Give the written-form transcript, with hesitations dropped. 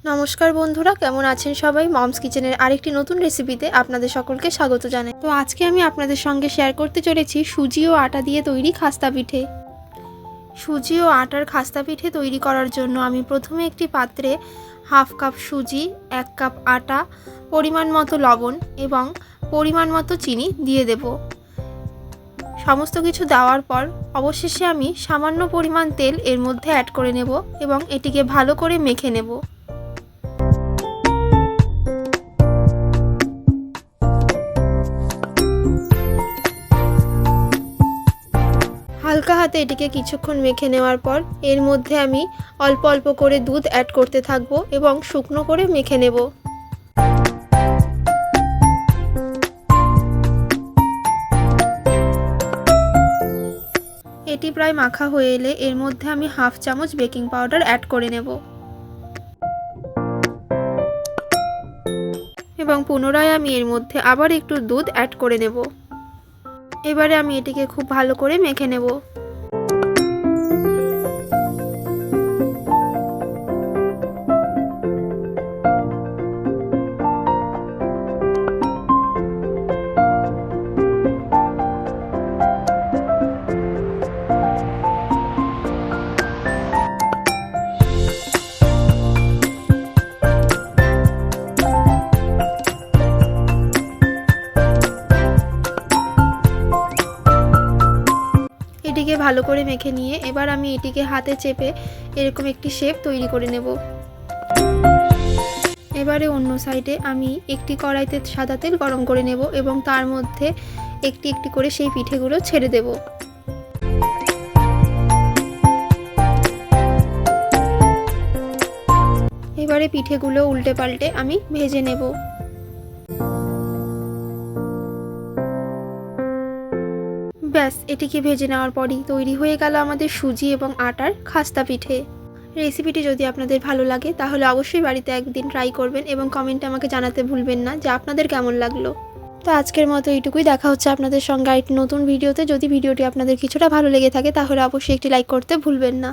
নমস্কার বন্ধুরা, কেমন আছেন সবাই? মমস কিচেনের আরেকটি নতুন রেসিপিতে আপনাদের সকলকে স্বাগত জানাই। তো আজকে আমি আপনাদের সঙ্গে শেয়ার করতে চলেছি সুজি ও আটা দিয়ে তৈরি খাস্তা পিঠে। সুজি ও আটার খাস্তা পিঠে তৈরি করার জন্য আমি প্রথমে একটি পাত্রে হাফ কাপ সুজি, 1 কাপ আটা, পরিমাণ মতো লবণ এবং পরিমাণ মতো চিনি দিয়ে দেব। সমস্ত কিছু দেওয়ার পর অবশেষে আমি সামান্য পরিমাণ তেল এর মধ্যে অ্যাড করে নেব এবং এটিকে ভালো করে মেখে নেব। হালকা হাতে এটিকে কিছুক্ষণ মেখে নেওয়ার পর এর মধ্যে আমি অল্প অল্প করে দুধ অ্যাড করতে থাকবো এবং শুকনো করে মেখে নেব। এটি প্রায় মাখা হয়ে এলে এর মধ্যে আমি হাফ চামচ বেকিং পাউডার অ্যাড করে নেব এবং পুনরায় আমি এর মধ্যে আবার একটু দুধ অ্যাড করে নেব। এবারে আমি এটিকে খুব ভালো করে মেখে নেব। এটিকে ভালো করে মেখে নিয়ে এবার আমি এটিকে হাতে চেপে এরকম একটি শেপ তৈরি করে নেব। এবারে অন্য সাইডে আমি একটি কড়াইতে সাদা তেল গরম করে নেব এবং তার মধ্যে একটি একটি করে সেই পিঠেগুলো ছেড়ে দেব। এবারে পিঠেগুলো উল্টে পাল্টে আমি ভেজে নেব। ব্যাস, এটিকে ভেজে নেওয়ার পরই তৈরি হয়ে গেল আমাদের সুজি এবং আটার খাস্তা পিঠে। রেসিপিটি যদি আপনাদের ভালো লাগে তাহলে অবশ্যই বাড়িতে একদিন ট্রাই করবেন এবং কমেন্টে আমাকে জানাতে ভুলবেন না যে আপনাদের কেমন লাগলো। তো আজকের মতো এইটুকুই, দেখা হচ্ছে আপনাদের সঙ্গে আরেকটি নতুন ভিডিওতে। যদি ভিডিওটি আপনাদের কিছুটা ভালো লেগে থাকে তাহলে অবশ্যই একটি লাইক করতে ভুলবেন না।